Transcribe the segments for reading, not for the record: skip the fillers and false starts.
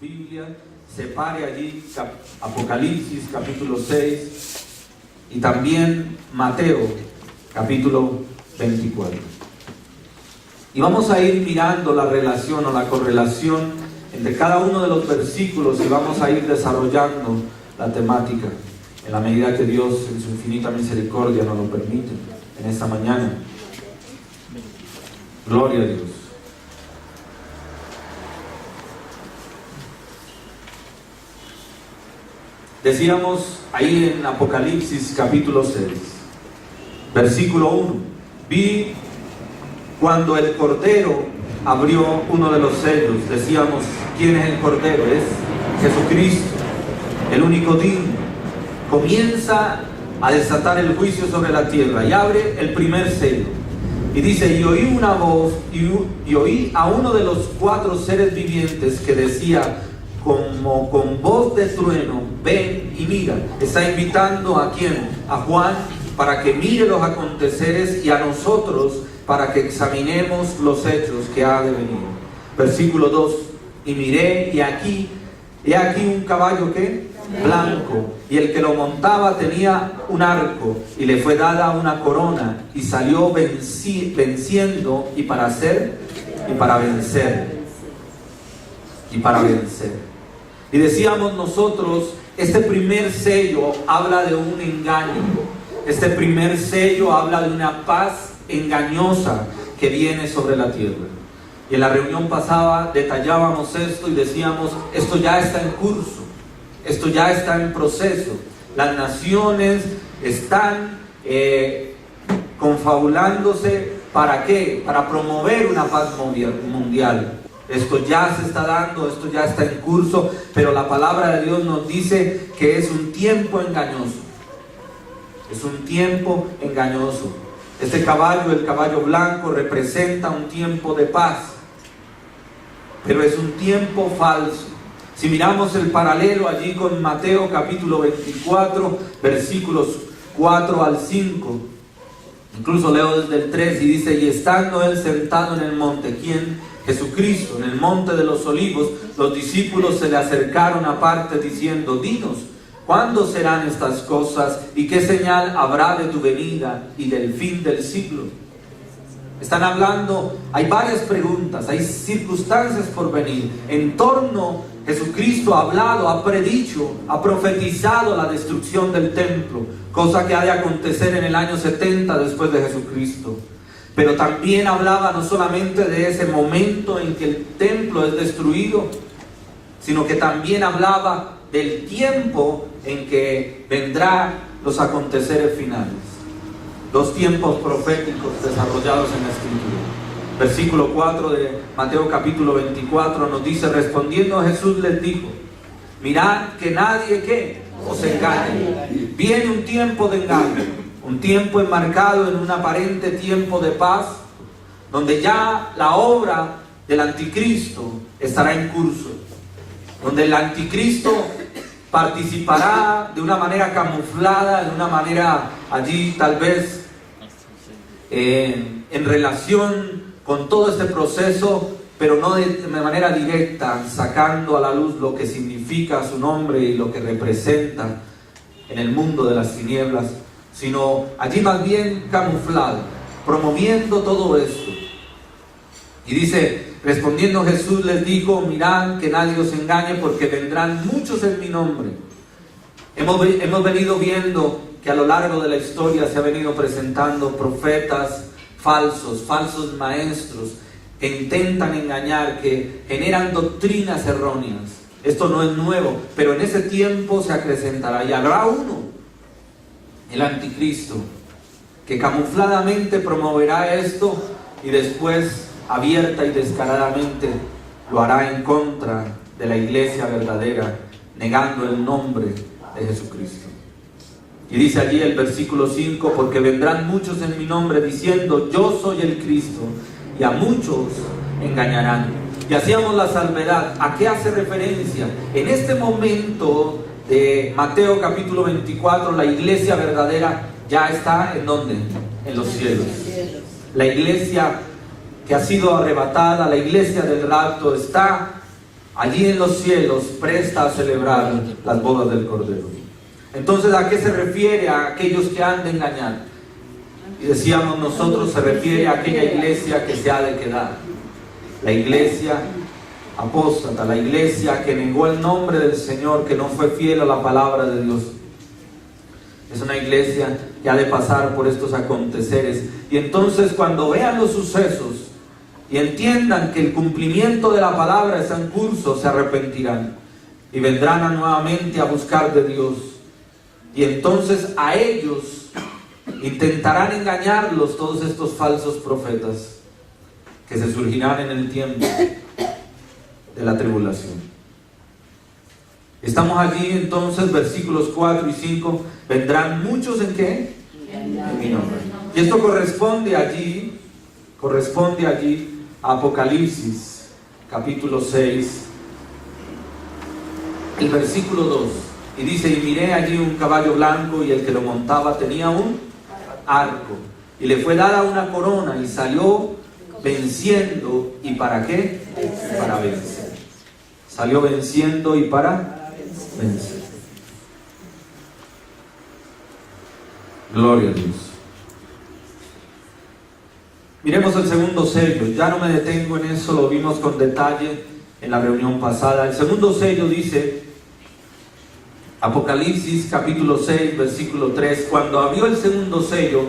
Biblia, separe allí Apocalipsis capítulo 6 y también Mateo capítulo 24. Y vamos a ir mirando la relación o la correlación entre cada uno de los versículos y vamos a ir desarrollando la temática en la medida que Dios en su infinita misericordia nos lo permite en esta mañana. Gloria a Dios. Decíamos ahí en Apocalipsis capítulo 6, versículo 1, vi cuando el Cordero abrió uno de los sellos. Decíamos, ¿quién es el Cordero? Es Jesucristo, el único digno. Comienza a desatar el juicio sobre la tierra y abre el primer sello. Y dice, y oí una voz, y oí a uno de los 4 seres vivientes que decía, como con voz de trueno, ven y mira. Está invitando ¿a quién? A Juan, para que mire los aconteceres, y a nosotros para que examinemos los hechos que ha de venir. Versículo 2, y miré, y he aquí un caballo ¿qué? Blanco, y el que lo montaba tenía un arco, y le fue dada una corona, y salió venciendo, y para hacer, y para vencer, y para vencer. Y decíamos nosotros, este primer sello habla de un engaño. Este primer sello habla de una paz engañosa que viene sobre la tierra. Y en la reunión pasada detallábamos esto y decíamos, esto ya está en curso, esto ya está en proceso. Las naciones están confabulándose, ¿para qué? Para promover una paz mundial. Esto ya se está dando, esto ya está en curso, pero la palabra de Dios nos dice que es un tiempo engañoso. Es un tiempo engañoso. Este caballo, el caballo blanco, representa un tiempo de paz, pero es un tiempo falso. Si miramos el paralelo allí con Mateo capítulo 24, versículos 4 al 5, incluso leo desde el 3 y dice, y estando él sentado en el monte, ¿quién? Jesucristo, en el monte de los olivos, los discípulos se le acercaron aparte diciendo, dinos, ¿cuándo serán estas cosas? ¿Y qué señal habrá de tu venida y del fin del siglo? Están hablando, hay varias preguntas, hay circunstancias por venir. En torno, Jesucristo ha hablado, ha predicho, ha profetizado la destrucción del templo, cosa que ha de acontecer en el año 70 después de Jesucristo. Pero también hablaba no solamente de ese momento en que el templo es destruido, sino que también hablaba del tiempo en que vendrán los aconteceres finales. 2 tiempos proféticos desarrollados en la Escritura. Versículo 4 de Mateo capítulo 24 nos dice, respondiendo Jesús les dijo, mirad que nadie ¿qué? Os engañe. Viene un tiempo de engaño. Un tiempo enmarcado en un aparente tiempo de paz, donde ya la obra del anticristo estará en curso, donde el anticristo participará de una manera camuflada, de una manera allí tal vez en relación con todo este proceso, pero no de manera directa, sacando a la luz lo que significa su nombre y lo que representa en el mundo de las tinieblas, sino allí más bien camuflado, promoviendo todo esto. Y dice, respondiendo Jesús les dijo, mirad que nadie os engañe, porque vendrán muchos en mi nombre. Hemos venido viendo que a lo largo de la historia se ha venido presentando profetas falsos maestros que intentan engañar, que generan doctrinas erróneas. Esto no es nuevo, pero en ese tiempo se acrecentará y habrá uno, el anticristo, que camufladamente promoverá esto y después abierta y descaradamente lo hará en contra de la iglesia verdadera, negando el nombre de Jesucristo. Y dice allí el versículo 5, porque vendrán muchos en mi nombre diciendo, yo soy el Cristo, y a muchos engañarán. Y hacíamos la salvedad, ¿a qué hace referencia? En este momento de Mateo capítulo 24, la iglesia verdadera ya está ¿en dónde? En los cielos. La iglesia que ha sido arrebatada, la iglesia del rapto, está allí en los cielos, presta a celebrar las bodas del Cordero. Entonces, ¿a qué se refiere a aquellos que han de engañar? Y decíamos nosotros, se refiere a aquella iglesia que se ha de quedar. La iglesia apóstata, la iglesia que negó el nombre del Señor, que no fue fiel a la palabra de Dios. Es una iglesia que ha de pasar por estos aconteceres. Y entonces, cuando vean los sucesos y entiendan que el cumplimiento de la palabra está en curso, se arrepentirán y vendrán nuevamente a buscar de Dios. Y entonces a ellos intentarán engañarlos todos estos falsos profetas que se surgirán en el tiempo de la tribulación. Estamos allí entonces, versículos 4 y 5, vendrán muchos ¿en qué? En mi nombre. Y esto corresponde allí a Apocalipsis, capítulo 6, el versículo 2. Y dice, y miré allí un caballo blanco, y el que lo montaba tenía un arco, y le fue dada una corona, y salió venciendo. ¿Y para qué? Para vencer. Salió venciendo y para vencer. Gloria a Dios. Miremos el segundo sello. Ya no me detengo en eso, lo vimos con detalle en la reunión pasada. El segundo sello dice, Apocalipsis capítulo 6, versículo 3, cuando abrió el segundo sello,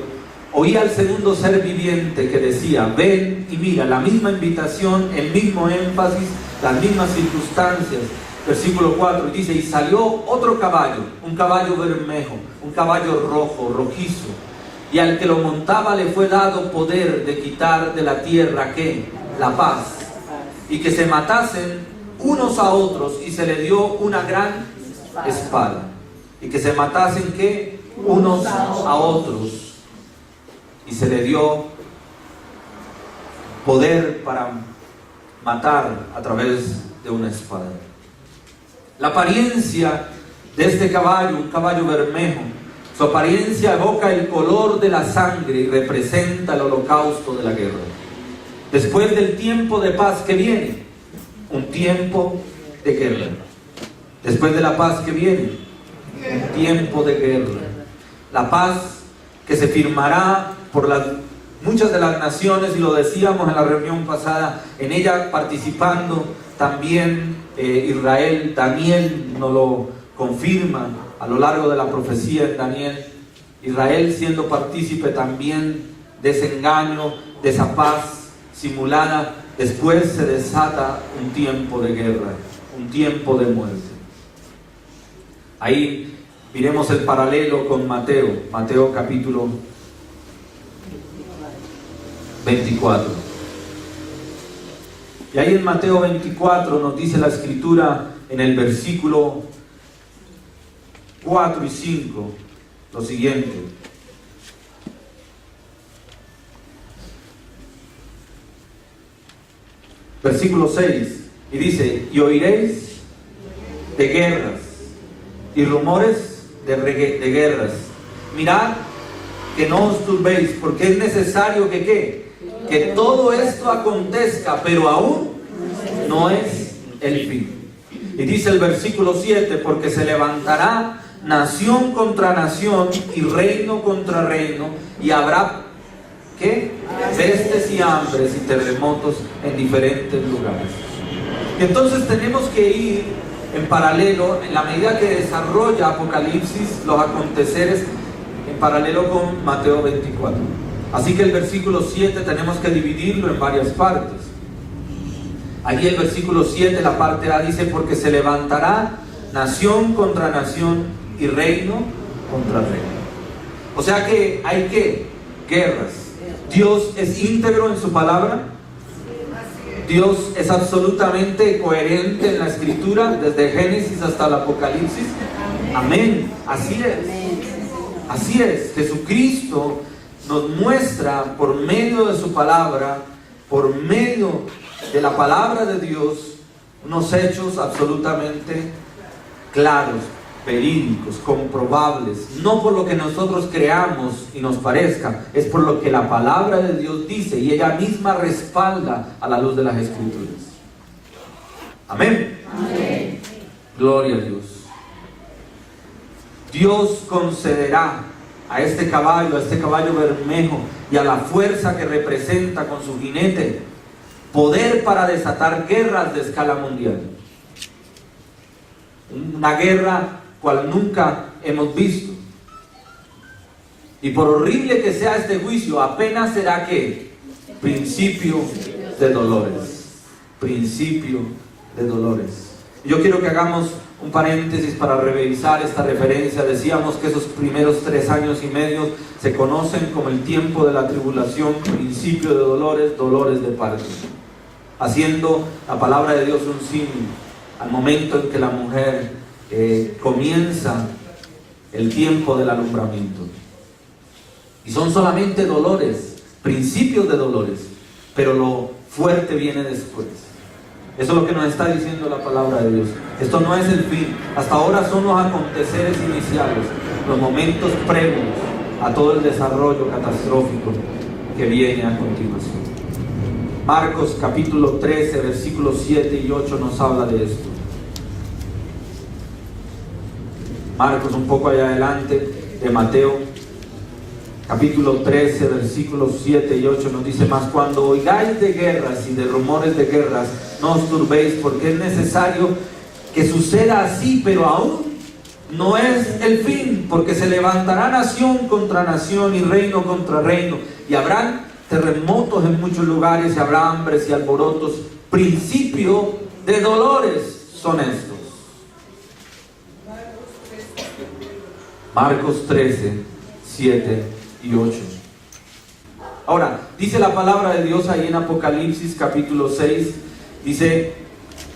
oí al segundo ser viviente que decía, ven y mira. La misma invitación, el mismo énfasis, las mismas circunstancias. Versículo 4 dice, y salió otro caballo, un caballo bermejo, un caballo rojo, rojizo, y al que lo montaba le fue dado poder de quitar de la tierra, ¿qué? La paz, y que se matasen unos a otros, y se le dio una gran espada, y que se matasen, ¿qué? Unos a otros, y se le dio poder para matar a través de una espada. La apariencia de este caballo, un caballo bermejo, su apariencia evoca el color de la sangre y representa el holocausto de la guerra. Después del tiempo de paz que viene, un tiempo de guerra. Después de la paz que viene, un tiempo de guerra. La paz que se firmará por muchas de las naciones, y lo decíamos en la reunión pasada, en ella participando también Israel. Daniel nos lo confirma a lo largo de la profecía en Daniel. Israel siendo partícipe también de ese engaño, de esa paz simulada. Después se desata un tiempo de guerra, un tiempo de muerte. Ahí miremos el paralelo con Mateo capítulo 24. Y ahí en Mateo 24 nos dice la Escritura en el versículo 4 y 5 lo siguiente. Versículo 6, y dice, y oiréis de guerras y rumores de guerras. Mirad que no os turbéis, porque es necesario que ¿qué? Que todo esto acontezca, pero aún no es el fin. Y dice el versículo 7, porque se levantará nación contra nación y reino contra reino, y habrá ¿qué? Pestes y hambres y terremotos en diferentes lugares. Y entonces tenemos que ir en paralelo, en la medida que desarrolla Apocalipsis los aconteceres, en paralelo con Mateo 24. Así que el versículo 7 tenemos que dividirlo en varias partes. Allí el versículo 7, la parte A, dice, porque se levantará nación contra nación y reino contra reino. O sea que hay ¿qué? Guerras. Dios es íntegro en su palabra. Dios es absolutamente coherente en la Escritura, desde Génesis hasta el Apocalipsis. Amén. Así es. Así es. Jesucristo nos muestra por medio de su palabra, por medio de la palabra de Dios, unos hechos absolutamente claros, verídicos, comprobables, no por lo que nosotros creamos y nos parezca, es por lo que la palabra de Dios dice, y ella misma respalda a la luz de las Escrituras. Amén. Amén. Gloria a Dios. Dios concederá a este caballo bermejo y a la fuerza que representa con su jinete, poder para desatar guerras de escala mundial. Una guerra cual nunca hemos visto. Y por horrible que sea este juicio, apenas será que principio de dolores. Principio de dolores. Yo quiero que hagamos un paréntesis para revisar esta referencia. Decíamos que esos primeros 3 años y medio se conocen como el tiempo de la tribulación, principio de dolores, dolores de parto, haciendo la palabra de Dios un símil al momento en que la mujer comienza el tiempo del alumbramiento. Y son solamente dolores, principios de dolores, pero lo fuerte viene después. Eso es lo que nos está diciendo la palabra de Dios. Esto no es el fin. Hasta ahora son los aconteceres iniciales, los momentos previos a todo el desarrollo catastrófico que viene a continuación. Marcos capítulo 13, versículos 7 y 8 nos habla de esto. Marcos un poco allá adelante de Mateo. Capítulo 13, versículos 7 y 8 nos dice: mas cuando oigáis de guerras y de rumores de guerras, no os turbéis, porque es necesario que suceda así, pero aún no es el fin, porque se levantará nación contra nación y reino contra reino, y habrán terremotos en muchos lugares, y habrá hambres y alborotos. Principio de dolores son estos. Marcos 13, 7 y 8. Ahora, dice la palabra de Dios ahí en Apocalipsis capítulo 6, dice: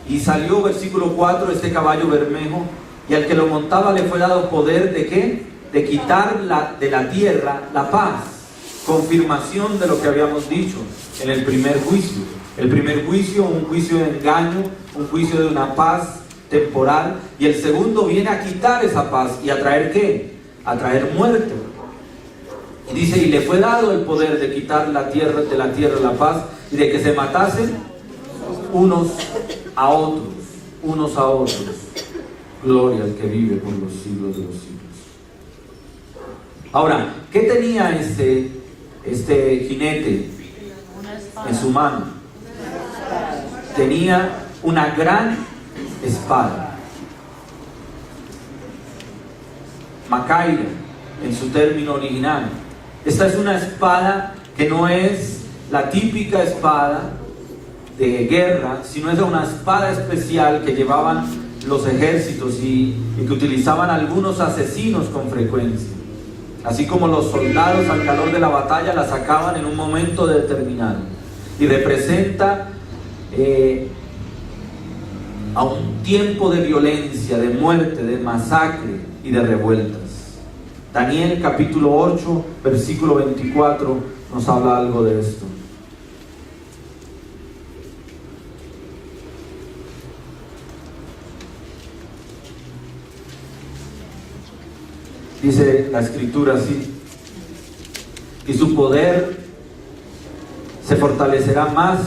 y salió, versículo 4, este caballo bermejo, y al que lo montaba le fue dado poder ¿de qué? De quitar de la tierra la paz. Confirmación de lo que habíamos dicho en el primer juicio. El primer juicio, un juicio de engaño, un juicio de una paz temporal, y el segundo viene a quitar esa paz y a traer ¿qué? A traer muerte. Y dice: y le fue dado el poder de quitar de la tierra la paz, y de que se matasen unos a otros. Gloria al que vive por los siglos de los siglos. Ahora, ¿qué tenía este jinete en su mano? Tenía una gran espada, Macaira en su término original. Esta es una espada que no es la típica espada de guerra, sino es una espada especial que llevaban los ejércitos y que utilizaban algunos asesinos con frecuencia. Así como los soldados al calor de la batalla la sacaban en un momento determinado. Y representa a un tiempo de violencia, de muerte, de masacre y de revueltas. Daniel capítulo 8, versículo 24 nos habla algo de esto. Dice la escritura así: y su poder se fortalecerá más,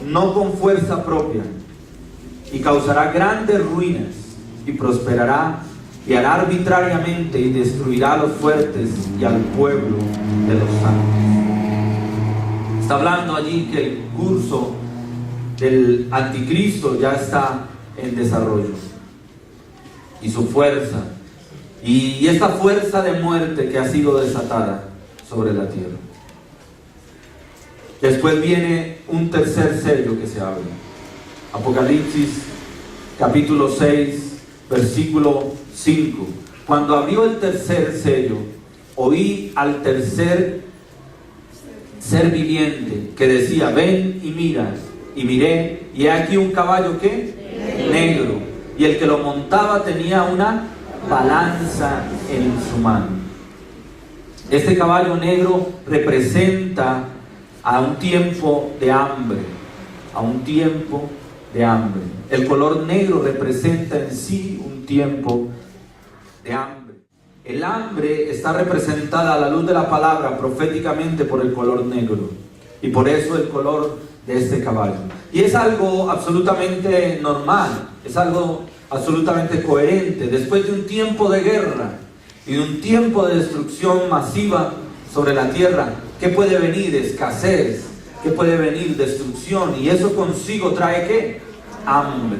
no con fuerza propia, y causará grandes ruinas, y prosperará, y hará arbitrariamente, y destruirá a los fuertes y al pueblo de los santos. Está hablando allí que el curso del anticristo ya está en desarrollo, y su fuerza, y esta fuerza de muerte que ha sido desatada sobre la tierra. Después viene un tercer sello que se abre. Apocalipsis capítulo 6, versículo 5. Cuando abrió el tercer sello, oí al tercer ser viviente que decía: ven y mira. Y miré, y he aquí un caballo ¿qué? Negro. Y el que lo montaba tenía una balanza en su mano. Este caballo negro representa a un tiempo de hambre, a un tiempo de hambre. El color negro representa en sí un tiempo de hambre. El hambre está representada a la luz de la palabra proféticamente por el color negro, y por eso el color de este caballo. Y es algo absolutamente normal, es algo absolutamente coherente. Después de un tiempo de guerra y de un tiempo de destrucción masiva sobre la tierra, ¿qué puede venir? Escasez. ¿Qué puede venir? Destrucción. Y eso consigo trae ¿qué? Hambre.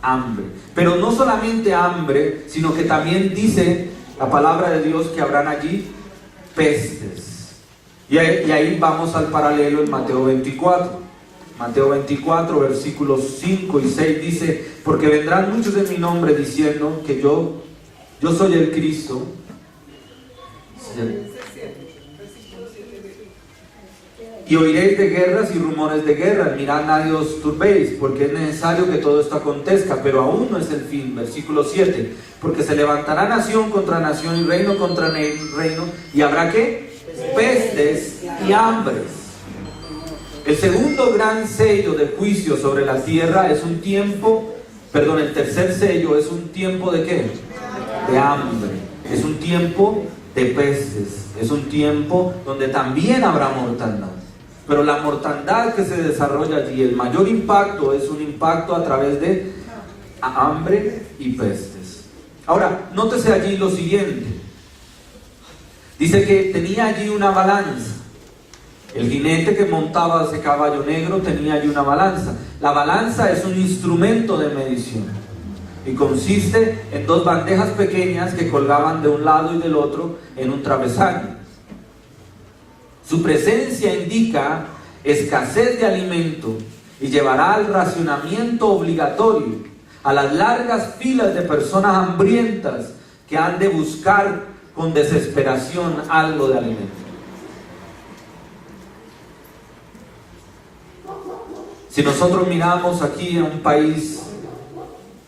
Hambre. Pero no solamente hambre, sino que también dice la palabra de Dios que habrán allí pestes. Y ahí vamos al paralelo en Mateo 24. Mateo 24, versículos 5 y 6 dice: porque vendrán muchos en mi nombre diciendo que yo soy el Cristo. Y oiréis de guerras y rumores de guerras, mirad nadie os turbéis, porque es necesario que todo esto acontezca, pero aún no es el fin. Versículo 7, porque se levantará nación contra nación y reino contra reino, y habrá ¿qué? Pestes y hambres. El segundo gran sello de juicio sobre la tierra es un tiempo, el tercer sello es un tiempo ¿de qué? De hambre, es un tiempo de pestes, es un tiempo donde también habrá mortandad. Pero la mortandad que se desarrolla allí, el mayor impacto es un impacto a través de hambre y pestes. Ahora, nótese allí lo siguiente. Dice que tenía allí una balanza. El jinete que montaba ese caballo negro tenía allí una balanza. La balanza es un instrumento de medición y consiste en dos bandejas pequeñas que colgaban de un lado y del otro en un travesaño. Su presencia indica escasez de alimento y llevará al racionamiento obligatorio, a las largas filas de personas hambrientas que han de buscar con desesperación algo de alimento. Si nosotros miramos aquí en un país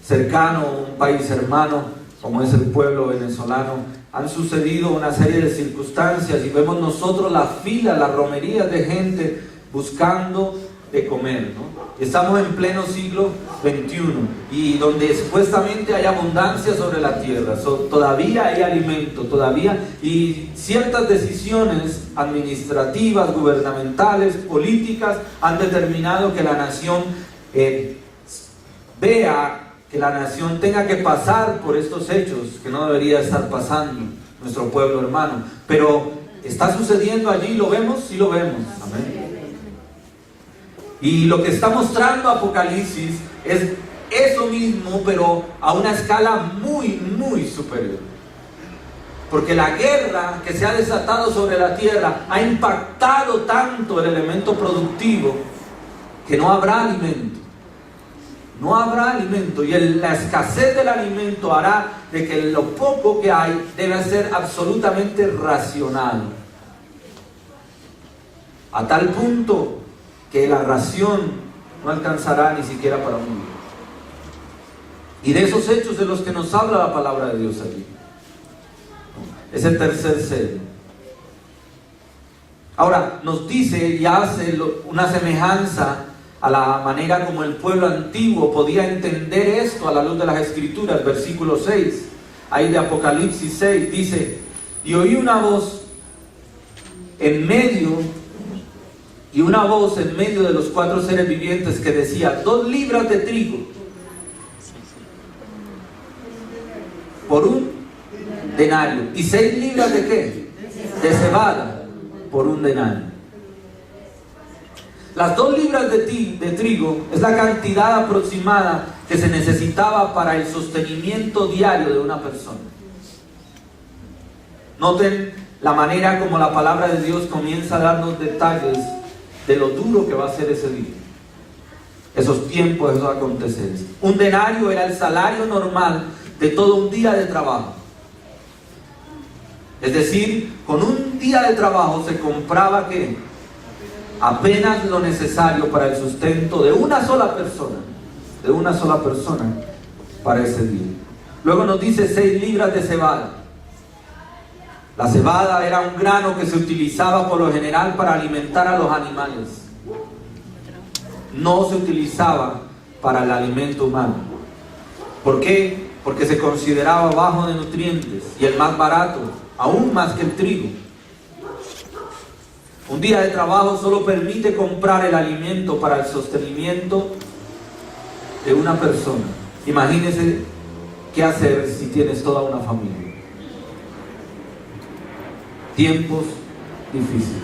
cercano, un país hermano, como es el pueblo venezolano, han sucedido una serie de circunstancias y vemos nosotros la fila, las romerías de gente buscando de comer, ¿no? Estamos en pleno siglo XXI y donde supuestamente hay abundancia sobre la tierra, todavía hay alimento, todavía, y ciertas decisiones administrativas, gubernamentales, políticas han determinado que la nación vea, que la nación tenga que pasar por estos hechos que no debería estar pasando nuestro pueblo hermano. Pero está sucediendo allí, ¿lo vemos? Sí lo vemos. Amén. Y lo que está mostrando Apocalipsis es eso mismo, pero a una escala muy, muy superior. Porque la guerra que se ha desatado sobre la tierra ha impactado tanto el elemento productivo que no habrá alimento. No habrá alimento, y la escasez del alimento hará de que lo poco que hay debe ser absolutamente racional, a tal punto que la ración no alcanzará ni siquiera para un día. Y de esos hechos de los que nos habla la palabra de Dios allí. Es el tercer sello. Ahora nos dice y hace una semejanza a la manera como el pueblo antiguo podía entender esto a la luz de las Escrituras. Versículo 6, ahí de Apocalipsis 6, dice: y oí una voz en medio de los cuatro seres vivientes que decía: 2 libras de trigo por un denario, y 6 libras de ¿qué? De cebada por un denario. Las 2 libras de trigo es la cantidad aproximada que se necesitaba para el sostenimiento diario de una persona. Noten la manera como la palabra de Dios comienza a darnos detalles de lo duro que va a ser ese día, esos tiempos, esos aconteceres. Un denario era el salario normal de todo un día de trabajo. Es decir, con un día de trabajo se compraba ¿qué? Apenas lo necesario para el sustento de una sola persona para ese día. Luego nos dice 6 libras de cebada. La cebada era un grano que se utilizaba por lo general para alimentar a los animales. No se utilizaba para el alimento humano. ¿Por qué? Porque se consideraba bajo de nutrientes y el más barato, aún más que el trigo. Un día de trabajo solo permite comprar el alimento para el sostenimiento de una persona. Imagínese qué hacer si tienes toda una familia. Tiempos difíciles.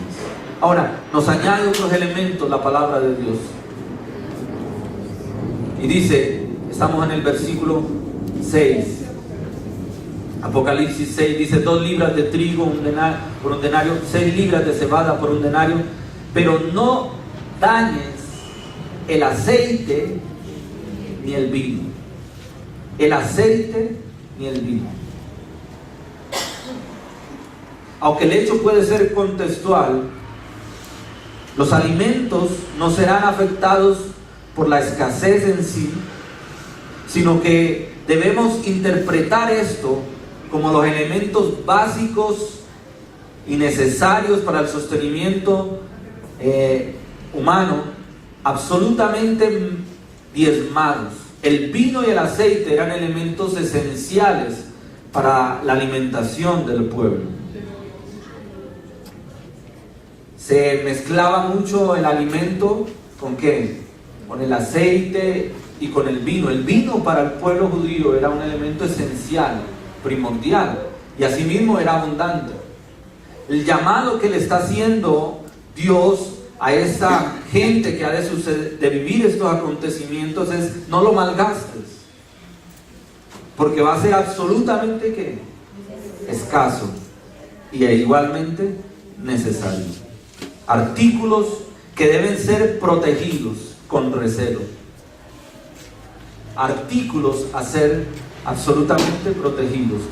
Ahora, nos añade otros elementos la palabra de Dios. Y dice, estamos en el versículo 6. Apocalipsis 6 dice: 2 libras de trigo por un denario, 6 libras de cebada por un denario, pero no dañes el aceite ni el vino. El aceite ni el vino. Aunque el hecho puede ser contextual, los alimentos no serán afectados por la escasez en sí, sino que debemos interpretar esto como los elementos básicos y necesarios para el sostenimiento humano, absolutamente diezmados. El vino y el aceite eran elementos esenciales para la alimentación del pueblo. Se mezclaba mucho el alimento ¿con qué? Con el aceite y con el vino. El vino para el pueblo judío era un elemento esencial, primordial, y asimismo era abundante. El llamado que le está haciendo Dios a esa gente que ha de vivir estos acontecimientos es: no lo malgastes, porque va a ser absolutamente ¿qué? Escaso y igualmente necesario. Artículos que deben ser protegidos con recelo. Artículos a ser absolutamente protegidos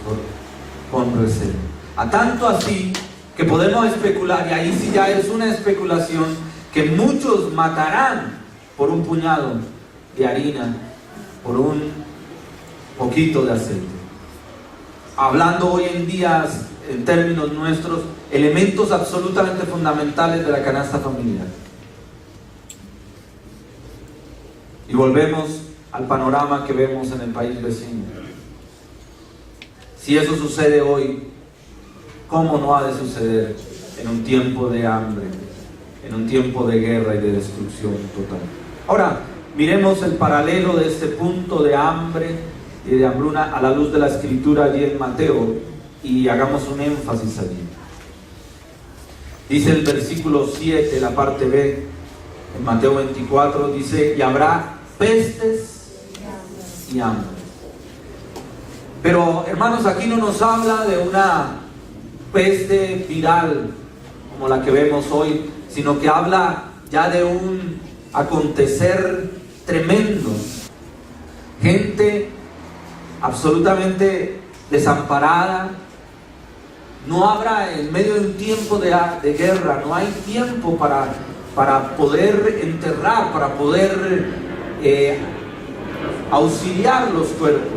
con recelo. A tanto así que podemos especular, y ahí sí ya es una especulación, que muchos matarán por un puñado de harina, por un poquito de aceite. Hablando hoy en día en términos nuestros, elementos absolutamente fundamentales de la canasta familiar. Y volvemos al panorama que vemos en el país vecino. Si eso sucede hoy, ¿cómo no ha de suceder en un tiempo de hambre, en un tiempo de guerra y de destrucción total? Ahora, miremos el paralelo de este punto de hambre y de hambruna a la luz de la Escritura allí en Mateo, y hagamos un énfasis allí. Dice el versículo 7, la parte B, en Mateo 24, dice: y habrá pestes y hambre. Pero hermanos, aquí no nos habla de una peste viral como la que vemos hoy, sino que habla ya de un acontecer tremendo. Gente absolutamente desamparada. No habrá, en medio de un tiempo de guerra, no hay tiempo para poder enterrar, para poder auxiliar los cuerpos,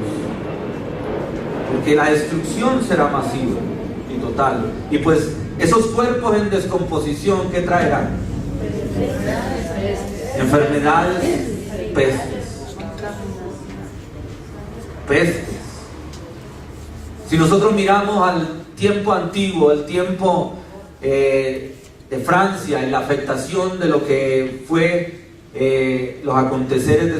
porque la destrucción será masiva y total. Y pues esos cuerpos en descomposición, ¿qué traerán? Enfermedades, pestes. Si nosotros miramos al tiempo antiguo, el tiempo de Francia, y la afectación de lo que fue los aconteceres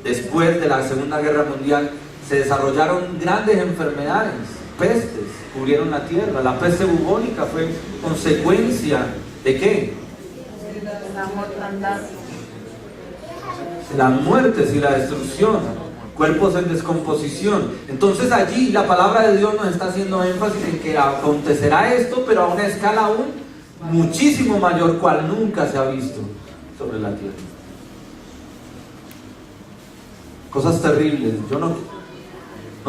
después de la Segunda Guerra Mundial, se desarrollaron grandes enfermedades, pestes, cubrieron la tierra. La peste bubónica fue consecuencia ¿de qué? De las muertes y la destrucción. Cuerpos en descomposición. Entonces allí la palabra de Dios nos está haciendo énfasis en que acontecerá esto, pero a una escala aún muchísimo mayor, cual nunca se ha visto sobre la tierra. Cosas terribles. Yo no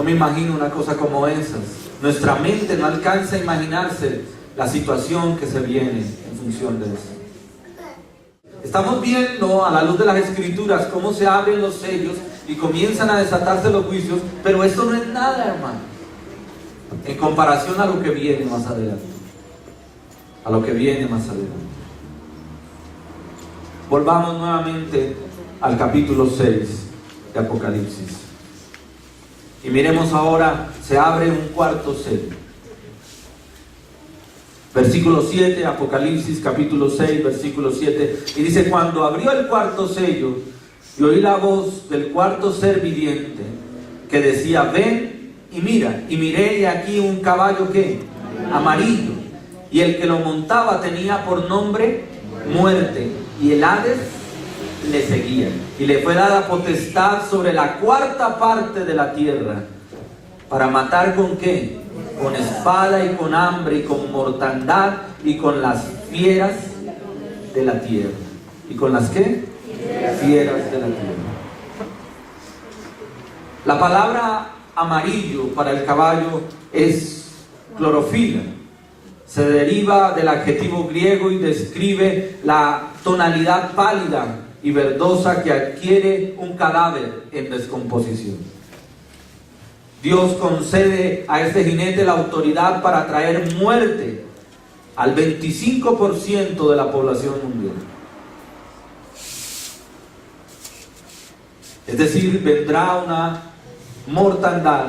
me imagino una cosa como esas. Nuestra mente no alcanza a imaginarse la situación que se viene en función de eso. Estamos viendo a la luz de las Escrituras cómo se abren los sellos y comienzan a desatarse los juicios, pero esto no es nada, hermano, en comparación a lo que viene más adelante. A lo que viene más adelante. Volvamos nuevamente al capítulo 6 de Apocalipsis. Y miremos ahora, se abre un cuarto sello. Versículo 7, Apocalipsis capítulo 6, versículo 7. Y dice: cuando abrió el cuarto sello, y oí la voz del cuarto ser viviente, que decía: ven y mira. Y miré, y aquí un caballo, ¿qué? Amarillo. Y el que lo montaba tenía por nombre Muerte, y el Hades le seguía. Y le fue dada potestad sobre la cuarta parte de la tierra, para matar ¿con qué? Con espada y con hambre y con mortandad y con las fieras de la tierra. ¿Y con las qué? Fieras de la tierra. La palabra amarillo para el caballo es clorofila. Se deriva del adjetivo griego y describe la tonalidad pálida y verdosa que adquiere un cadáver en descomposición. Dios concede a este jinete la autoridad para traer muerte al 25% de la población mundial. Es decir, vendrá una mortandad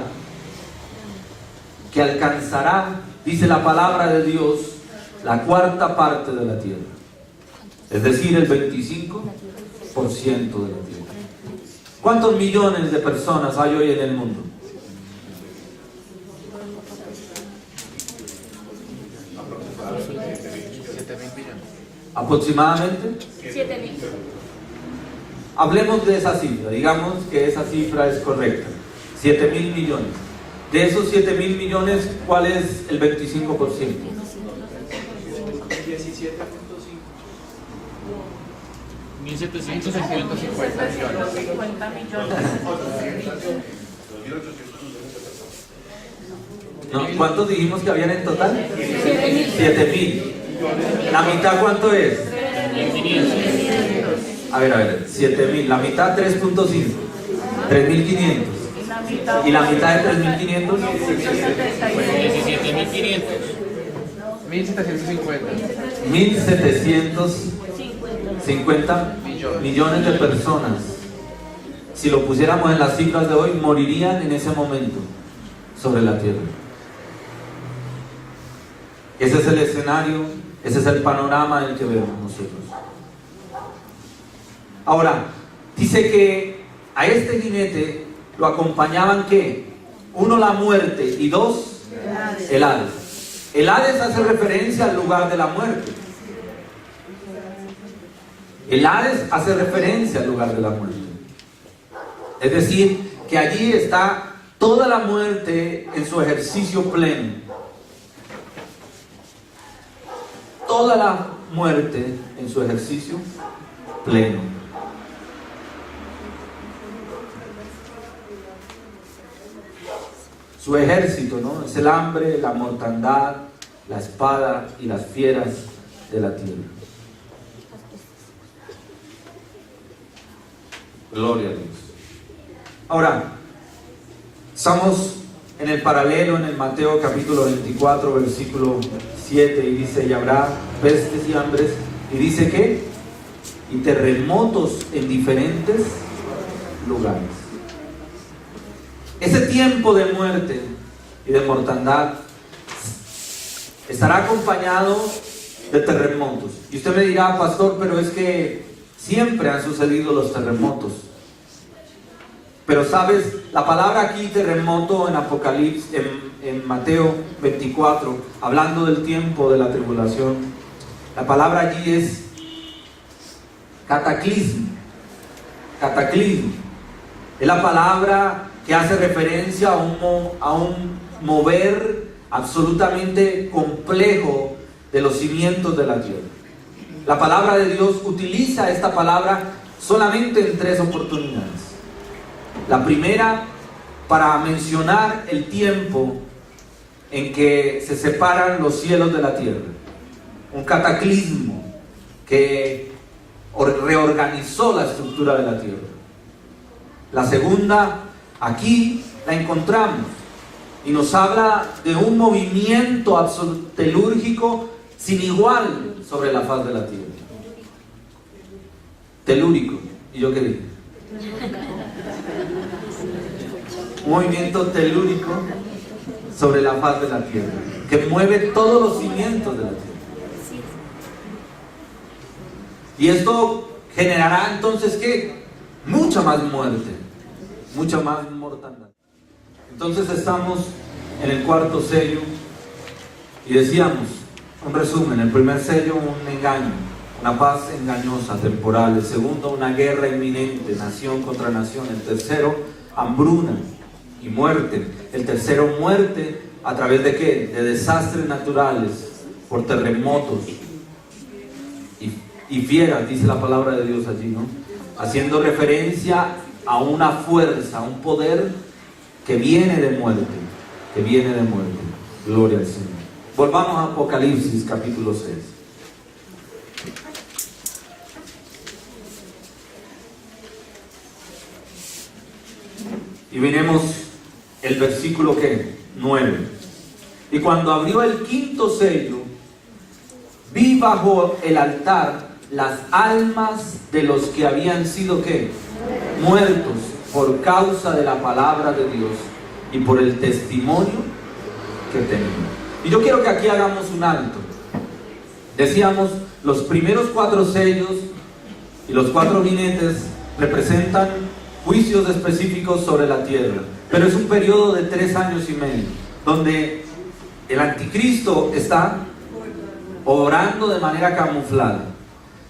que alcanzará, dice la palabra de Dios, la cuarta parte de la tierra. Es decir, el 25% de la tierra. ¿Cuántos millones de personas hay hoy en el mundo? Aproximadamente 7.000. Hablemos de esa cifra, digamos que esa cifra es correcta, 7.000 millones. De esos 7.000 millones, ¿cuál es el 25%? 17.5. 1.750 millones. No, ¿cuántos dijimos que habían en total? 7.000. 7.000. ¿La mitad cuánto es? 1.500. A ver, 7.000. La mitad 3.5. 3.500. ¿Y la mitad de 3.500? 17.500. 1.750 millones de personas, si lo pusiéramos en las cifras de hoy, morirían en ese momento sobre la tierra. Ese es el escenario, ese es el panorama en el que vemos nosotros. Ahora, dice que a este jinete lo acompañaban ¿qué? Uno, la muerte, y dos, el Hades. El Hades hace referencia al lugar de la muerte. El Hades hace referencia al lugar de la muerte. Es decir, que allí está toda la muerte en su ejercicio pleno. Toda la muerte en su ejercicio pleno. Su ejército, ¿no? Es el hambre, la mortandad, la espada y las fieras de la tierra. Gloria a Dios. Ahora, estamos en el paralelo en el Mateo capítulo 24, versículo 7, y dice: y habrá pestes y hambres, y dice que, y terremotos en diferentes lugares. Ese tiempo de muerte y de mortandad estará acompañado de terremotos. Y usted me dirá: pastor, pero es que siempre han sucedido los terremotos. Pero sabes, la palabra aquí terremoto en Apocalipsis, en Mateo 24, hablando del tiempo de la tribulación, la palabra allí es cataclismo. Cataclismo. Es la palabra que hace referencia a un mover absolutamente complejo de los cimientos de la tierra. La palabra de Dios utiliza esta palabra solamente en 3 oportunidades. La primera, para mencionar el tiempo en que se separan los cielos de la tierra. Un cataclismo que reorganizó la estructura de la tierra. La segunda, aquí la encontramos y nos habla de un movimiento telúrgico sin igual sobre la faz de la tierra. Telúrico. ¿Y yo qué dije? Un movimiento telúrico sobre la faz de la tierra, que mueve todos los cimientos de la tierra. Y esto generará entonces ¿qué? Mucha más muerte, mucha más mortandad. Entonces estamos en el cuarto sello y decíamos, un resumen: el primer sello, un engaño, una paz engañosa, temporal. El segundo, una guerra inminente, nación contra nación. El tercero, hambruna y muerte. El tercero, muerte a través de ¿qué? De desastres naturales, por terremotos y fieras, dice la palabra de Dios allí, ¿no? Haciendo referencia a una fuerza, a un poder que viene de muerte, que viene de muerte. Gloria al Señor. Volvamos a Apocalipsis capítulo 6. Y miremos el versículo ¿qué? 9. Y cuando abrió el quinto sello, vi bajo el altar las almas de los que habían sido ¿qué? Muertos por causa de la palabra de Dios y por el testimonio que tenían. Y yo quiero que aquí hagamos un alto. Decíamos, los primeros 4 sellos y los 4 jinetes representan juicios específicos sobre la tierra, pero es un periodo de 3 años y medio, donde el anticristo está obrando de manera camuflada,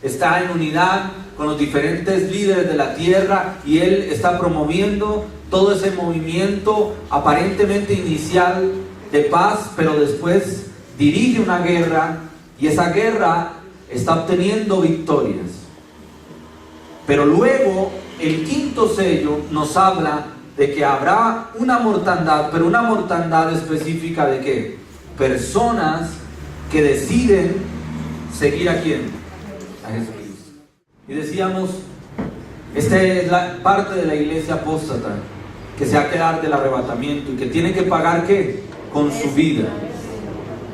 está en unidad con los diferentes líderes de la tierra, y él está promoviendo todo ese movimiento aparentemente inicial de paz, pero después dirige una guerra, y esa guerra está obteniendo victorias. Pero luego el quinto sello nos habla de que habrá una mortandad, pero una mortandad específica de ¿qué? Personas que deciden seguir ¿a quién? A Jesucristo. Y decíamos, esta es la parte de la iglesia apóstata que se va a quedar del arrebatamiento y que tiene que pagar ¿qué? Con su vida,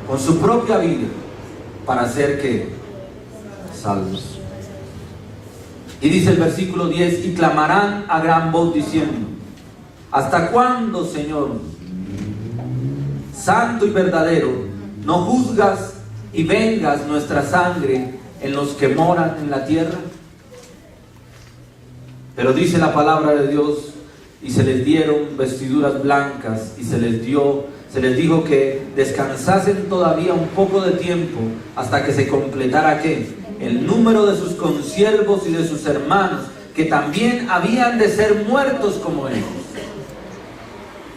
con su propia vida, para ser ¿qué? Salvos. Y dice el versículo 10, y clamarán a gran voz diciendo, ¿hasta cuándo, Señor, santo y verdadero, no juzgas y vengas nuestra sangre en los que moran en la tierra? Pero dice la palabra de Dios, y se les dieron vestiduras blancas, y se les dijo que descansasen todavía un poco de tiempo hasta que se completara ¿qué? El número de sus consiervos y de sus hermanos, que también habían de ser muertos como ellos.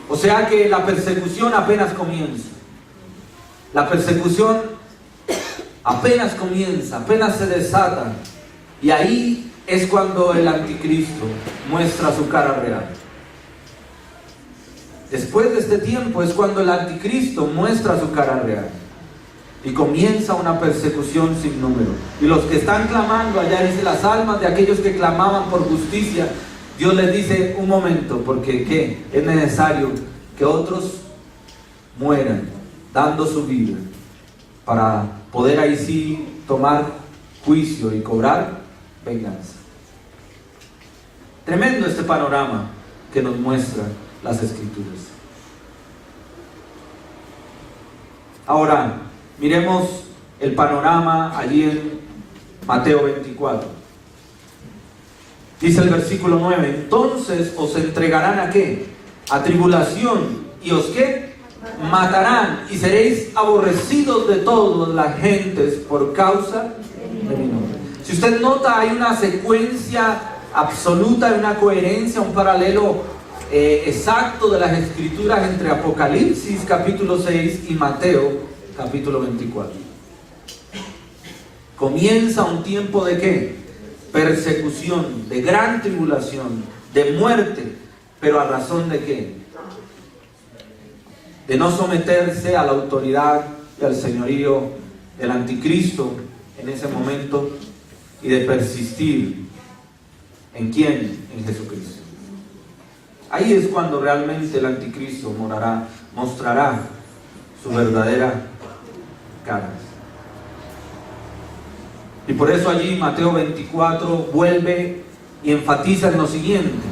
O sea que la persecución apenas comienza. La persecución apenas comienza, apenas se desata. Y ahí es cuando el anticristo muestra su cara real. Después de este tiempo es cuando el anticristo muestra su cara real. Y comienza una persecución sin número. Y los que están clamando, allá dice, las almas de aquellos que clamaban por justicia, Dios les dice, un momento, porque ¿qué? Es necesario que otros mueran, dando su vida, para poder ahí sí tomar juicio y cobrar venganza. Tremendo este panorama que nos muestra las Escrituras. Ahora, miremos el panorama allí en Mateo 24. Dice el versículo 9, entonces os entregarán ¿a qué? A tribulación, y os ¿qué? Matarán, y seréis aborrecidos de todas las gentes por causa de mi nombre. Si usted nota, hay una secuencia absoluta, una coherencia, un paralelo exacto de las Escrituras entre Apocalipsis capítulo 6 y Mateo capítulo 24. Comienza un tiempo de ¿qué? Persecución, de gran tribulación, de muerte, pero a razón de ¿qué? De no someterse a la autoridad y al señorío del anticristo en ese momento, y de persistir ¿en quién? En Jesucristo. Ahí es cuando realmente el anticristo mostrará su verdadera cara. Y por eso allí Mateo 24 vuelve y enfatiza en lo siguiente: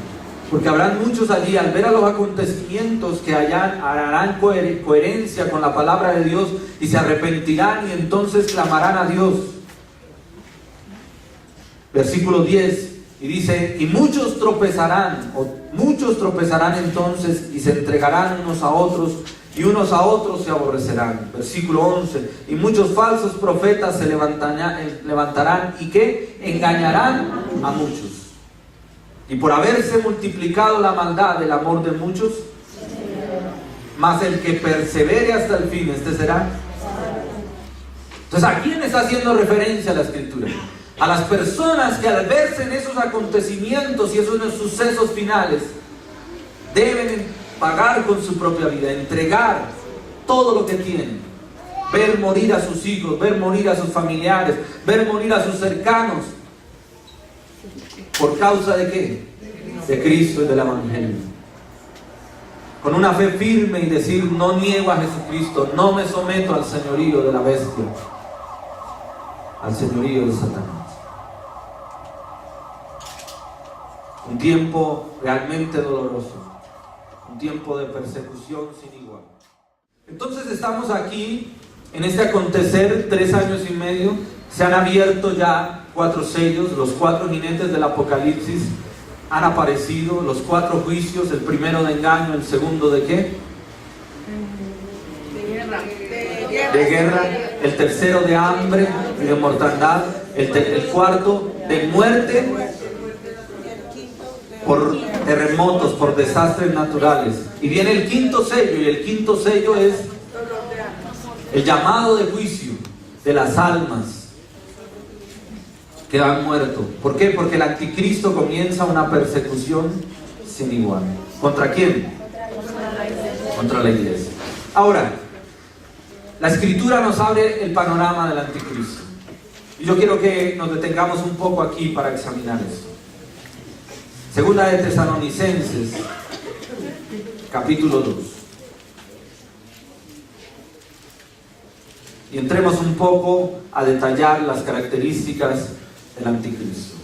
Porque habrán muchos allí, al ver a los acontecimientos, que harán coherencia con la palabra de Dios y se arrepentirán y entonces clamarán a Dios. Versículo 10, y dice, y muchos tropezarán entonces y se entregarán unos a otros y unos a otros se aborrecerán. Versículo 11, y muchos falsos profetas se levantarán y que engañarán a muchos. Y por haberse multiplicado la maldad, el amor de muchos, mas el que persevere hasta el fin, este será. Entonces, ¿a quién está haciendo referencia la Escritura? A las personas que al verse en esos acontecimientos y esos sucesos finales, deben pagar con su propia vida, entregar todo lo que tienen, ver morir a sus hijos, ver morir a sus familiares, ver morir a sus cercanos. ¿Por causa de qué? De Cristo y del Evangelio. Con una fe firme y decir, no niego a Jesucristo, no me someto al señorío de la bestia, al señorío de Satanás. Un tiempo realmente doloroso, un tiempo de persecución sin igual. Entonces estamos aquí en este acontecer, 3 años y medio, se han abierto ya 4 sellos, los 4 jinetes del Apocalipsis han aparecido, los 4 juicios, el primero de engaño, el segundo de ¿qué? De guerra, el tercero de hambre y de mortandad, el cuarto de muerte por terremotos, por desastres naturales. Y viene el quinto sello, y el quinto sello es el llamado de juicio de las almas que han muerto. ¿Por qué? Porque el anticristo comienza una persecución sin igual. ¿Contra quién? Contra la iglesia. Ahora, la Escritura nos abre el panorama del anticristo. Y yo quiero que nos detengamos un poco aquí para examinar esto. Segunda de Tesalonicenses, capítulo 2. Y entremos un poco a detallar las características del anticristo.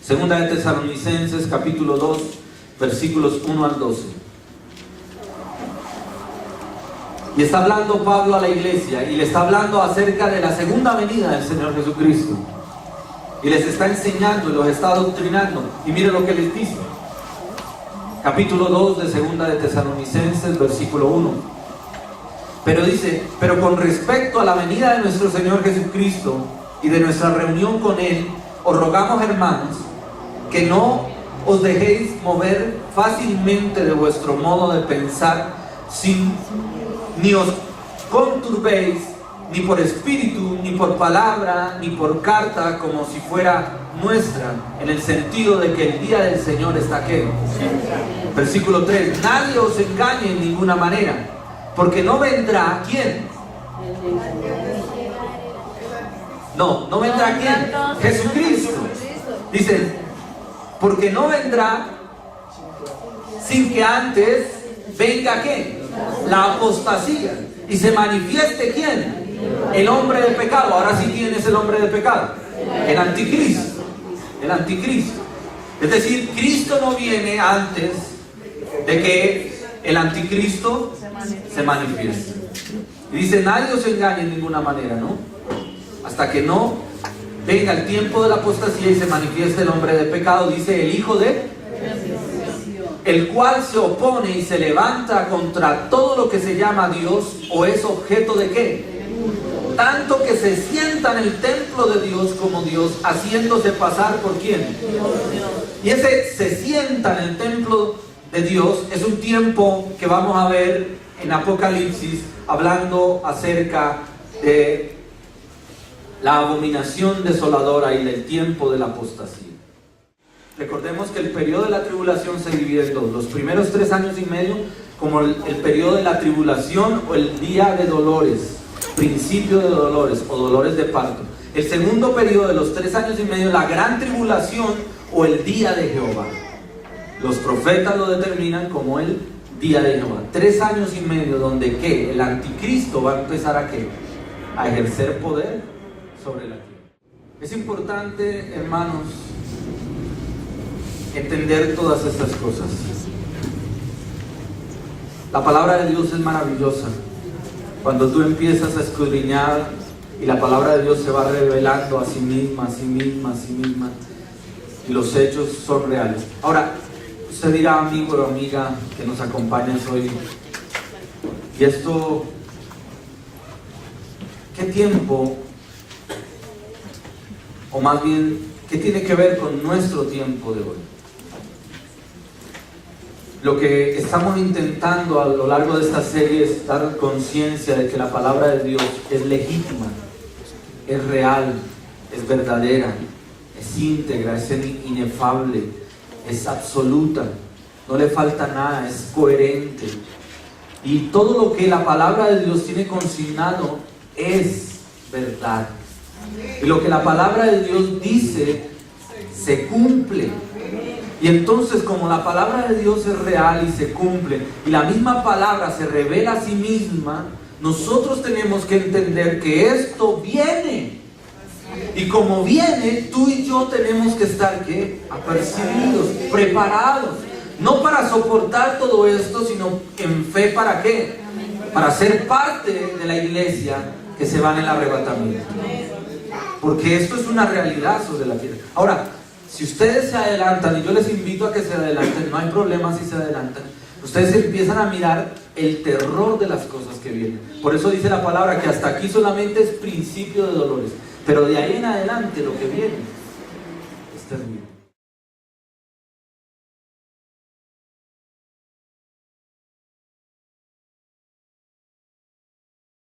Segunda de Tesalonicenses, capítulo 2, versículos 1 al 12. Y está hablando Pablo a la iglesia y le está hablando acerca de la segunda venida del Señor Jesucristo. Y les está enseñando y los está adoctrinando. Y mire lo que les dice. Capítulo 2 de Segunda de Tesalonicenses, versículo 1. Pero dice, pero con respecto a la venida de nuestro Señor Jesucristo y de nuestra reunión con Él, os rogamos, hermanos, que no os dejéis mover fácilmente de vuestro modo de pensar, ni os conturbéis, ni por espíritu, ni por palabra, ni por carta, como si fuera nuestra, en el sentido de que el día del Señor está aquí. Versículo 3, nadie os engañe en ninguna manera, porque no vendrá, ¿quién? No vendrá ¿quién? Jesucristo. Dice, porque no vendrá sin que antes venga ¿qué? La apostasía. Y se manifieste ¿quién? El hombre de pecado. Ahora sí, ¿quién es el hombre de pecado? El anticristo. El anticristo. Es decir, Cristo no viene antes de que el anticristo se manifieste. Y dice, nadie os engañe en ninguna manera, ¿no? Hasta que no venga el tiempo de la apostasía y se manifieste el hombre de pecado, dice el hijo de, el cual se opone y se levanta contra todo lo que se llama Dios o es objeto de ¿qué? Tanto que se sienta en el templo de Dios como Dios, haciéndose pasar por ¿quién? Y ese se sienta en el templo de Dios es un tiempo que vamos a ver en Apocalipsis, hablando acerca de la abominación desoladora y del tiempo de la apostasía. Recordemos que el periodo de la tribulación se divide en dos: los primeros 3 años y medio como el periodo de la tribulación o el día de dolores, principio de dolores o dolores de parto. El segundo periodo de los 3 años y medio, la gran tribulación o el día de Jehová. Los profetas lo determinan como el día de Jehová. 3 años y medio donde ¿qué? El anticristo va a empezar a ¿qué? A ejercer poder sobre la tierra. Es importante, hermanos, entender todas estas cosas. La palabra de Dios es maravillosa. Cuando tú empiezas a escudriñar y la palabra de Dios se va revelando a sí misma, a sí misma, a sí misma, y los hechos son reales. Ahora, usted dirá, amigo o amiga que nos acompañas hoy, y esto, ¿qué tiempo, o más bien, qué tiene que ver con nuestro tiempo de hoy? Lo que estamos intentando a lo largo de esta serie es dar conciencia de que la palabra de Dios es legítima, es real, es verdadera, es íntegra, es inefable, es absoluta, no le falta nada, es coherente. Y todo lo que la palabra de Dios tiene consignado es verdad. Y lo que la palabra de Dios dice se cumple. Y entonces, como la palabra de Dios es real y se cumple, y la misma palabra se revela a sí misma, nosotros tenemos que entender que esto viene. Y como viene, tú y yo tenemos que estar, ¿qué? Apercibidos, preparados. No para soportar todo esto, sino en fe, ¿para qué? Para ser parte de la iglesia que se va en el arrebatamiento. Porque esto es una realidad sobre la tierra. Ahora, si ustedes se adelantan, y yo les invito a que se adelanten, no hay problema si se adelantan, ustedes empiezan a mirar el terror de las cosas que vienen. Por eso dice la palabra que hasta aquí solamente es principio de dolores, pero de ahí en adelante lo que viene es terrible.